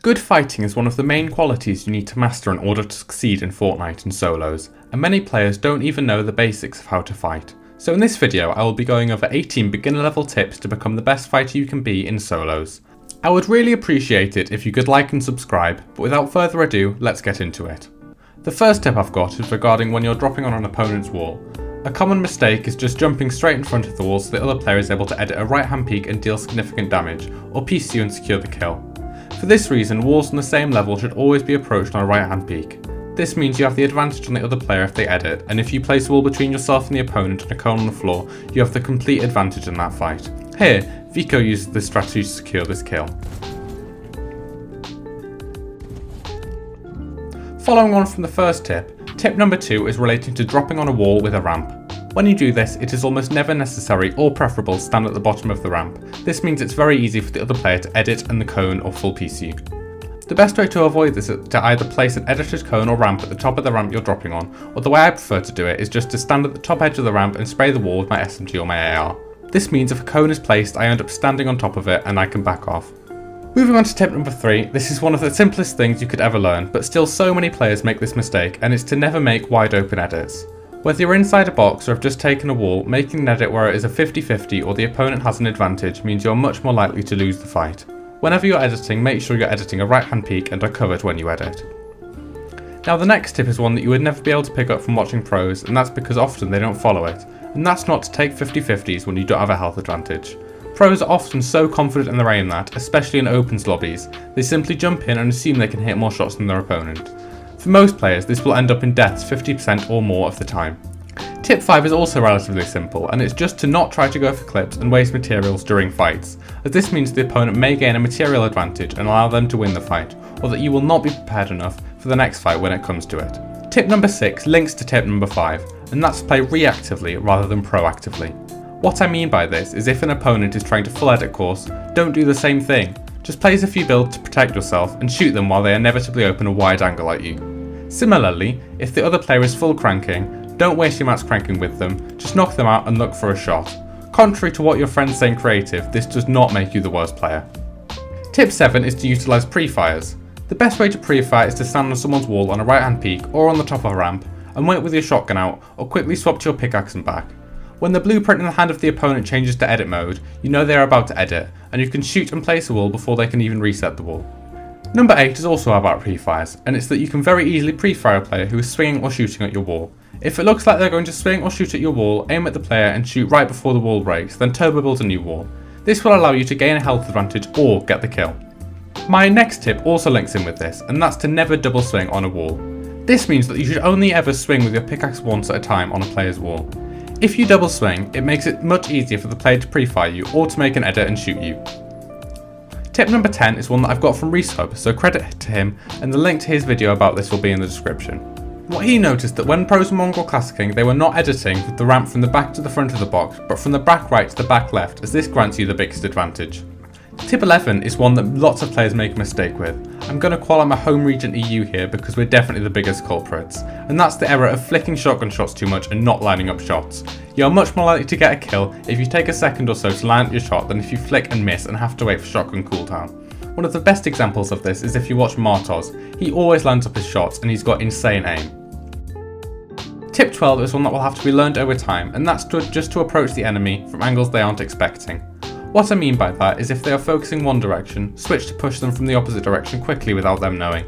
Good fighting is one of the main qualities you need to master in order to succeed in Fortnite and solos, and many players don't even know the basics of how to fight. So in this video I will be going over 18 beginner level tips to become the best fighter you can be in solos. I would really appreciate it if you could like and subscribe, but without further ado, let's get into it. The first tip I've got is regarding when you're dropping on an opponent's wall. A common mistake is just jumping straight in front of the wall so the other player is able to edit a right hand peek and deal significant damage, or piece you and secure the kill. For this reason, walls on the same level should always be approached on a right hand peek. This means you have the advantage on the other player if they edit, and if you place a wall between yourself and the opponent and a cone on the floor, you have the complete advantage in that fight. Here, Vico uses this strategy to secure this kill. Following on from the first tip number 2 is relating to dropping on a wall with a ramp. When you do this, it is almost never necessary or preferable to stand at the bottom of the ramp. This means it's very easy for the other player to edit and the cone or full piece you. The best way to avoid this is to either place an edited cone or ramp at the top of the ramp you're dropping on, or the way I prefer to do it is just to stand at the top edge of the ramp and spray the wall with my SMG or my AR. This means if a cone is placed, I end up standing on top of it and I can back off. Moving on to tip number 3, this is one of the simplest things you could ever learn, but still so many players make this mistake, and it's to never make wide open edits. Whether you're inside a box or have just taken a wall, making an edit where it is a 50-50 or the opponent has an advantage means you're much more likely to lose the fight. Whenever you're editing, make sure you're editing a right hand peek and are covered when you edit. Now the next tip is one that you would never be able to pick up from watching pros, and that's because often they don't follow it, and that's not to take 50-50s when you don't have a health advantage. Pros are often so confident in their aim that, especially in opens lobbies, they simply jump in and assume they can hit more shots than their opponent. For most players, this will end up in deaths 50% or more of the time. Tip 5 is also relatively simple, and it's just to not try to go for clips and waste materials during fights, as this means the opponent may gain a material advantage and allow them to win the fight, or that you will not be prepared enough for the next fight when it comes to it. Tip number 6 links to tip number 5, and that's to play reactively rather than proactively. What I mean by this is if an opponent is trying to full edit course, don't do the same thing. Just place a few builds to protect yourself and shoot them while they inevitably open a wide angle at you. Similarly, if the other player is full cranking, don't waste your mats cranking with them, just knock them out and look for a shot. Contrary to what your friends say in creative, this does not make you the worst player. Tip 7 is to utilise pre-fires. The best way to pre-fire is to stand on someone's wall on a right hand peek or on the top of a ramp and wait with your shotgun out or quickly swap to your pickaxe and back. When the blueprint in the hand of the opponent changes to edit mode, you know they are about to edit, and you can shoot and place a wall before they can even reset the wall. Number 8 is also about pre-fires, and it's that you can very easily pre-fire a player who is swinging or shooting at your wall. If it looks like they're going to swing or shoot at your wall, aim at the player and shoot right before the wall breaks, then turbo build a new wall. This will allow you to gain a health advantage or get the kill. My next tip also links in with this, and that's to never double swing on a wall. This means that you should only ever swing with your pickaxe once at a time on a player's wall. If you double swing, it makes it much easier for the player to pre-fire you or to make an edit and shoot you. Tip number 10 is one that I've got from Reeshub, so credit to him, and the link to his video about this will be in the description. What he noticed that when pros were Mongol Classicing, they were not editing with the ramp from the back to the front of the box, but from the back right to the back left, as this grants you the biggest advantage. Tip 11 is one that lots of players make a mistake with. I'm going to call out my home region EU here because we're definitely the biggest culprits, and that's the error of flicking shotgun shots too much and not lining up shots. You are much more likely to get a kill if you take a second or so to line up your shot than if you flick and miss and have to wait for shotgun cooldown. One of the best examples of this is if you watch Martos. He always lands up his shots and he's got insane aim. Tip 12 is one that will have to be learned over time, and that's just to approach the enemy from angles they aren't expecting. What I mean by that is if they are focusing one direction, switch to push them from the opposite direction quickly without them knowing.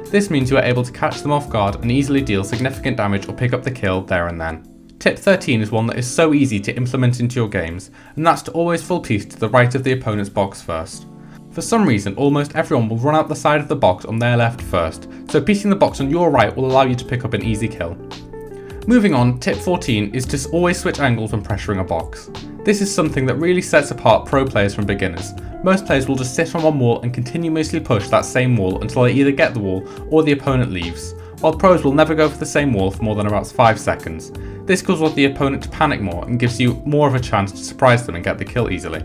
This means you are able to catch them off guard and easily deal significant damage or pick up the kill there and then. Tip 13 is one that is so easy to implement into your games, and that's to always full piece to the right of the opponent's box first. For some reason, almost everyone will run out the side of the box on their left first, so piecing the box on your right will allow you to pick up an easy kill. Moving on, tip 14 is to always switch angles when pressuring a box. This is something that really sets apart pro players from beginners. Most players will just sit on one wall and continuously push that same wall until they either get the wall or the opponent leaves, while pros will never go for the same wall for more than about 5 seconds. This causes the opponent to panic more and gives you more of a chance to surprise them and get the kill easily.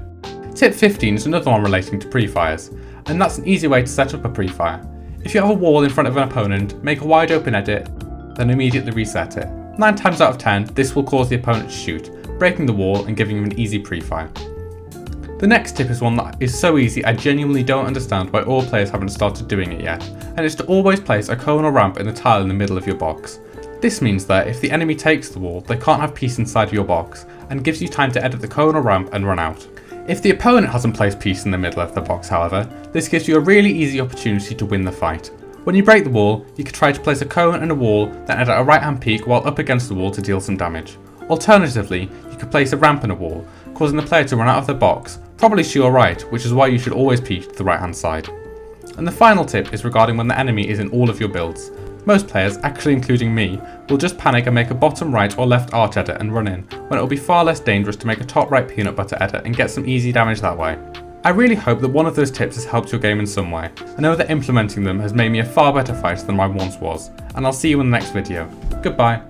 Tip 15 is another one relating to pre-fires, and that's an easy way to set up a pre-fire. If you have a wall in front of an opponent, make a wide open edit, then immediately reset it. 9 times out of 10, this will cause the opponent to shoot, breaking the wall and giving him an easy pre-fire. The next tip is one that is so easy I genuinely don't understand why all players haven't started doing it yet, and it's to always place a cone or ramp in the tile in the middle of your box. This means that if the enemy takes the wall, they can't have peace inside of your box, and gives you time to edit the cone or ramp and run out. If the opponent hasn't placed peace in the middle of the box, however, this gives you a really easy opportunity to win the fight. When you break the wall, you can try to place a cone and a wall, then edit a right hand peak while up against the wall to deal some damage. Alternatively, you could place a ramp and a wall, causing the player to run out of the box, probably to your right, which is why you should always peek to the right hand side. And the final tip is regarding when the enemy is in all of your builds. Most players, actually including me, will just panic and make a bottom right or left arch edit and run in, when it will be far less dangerous to make a top right peanut butter edit and get some easy damage that way. I really hope that one of those tips has helped your game in some way. I know that implementing them has made me a far better fighter than I once was, and I'll see you in the next video. Goodbye.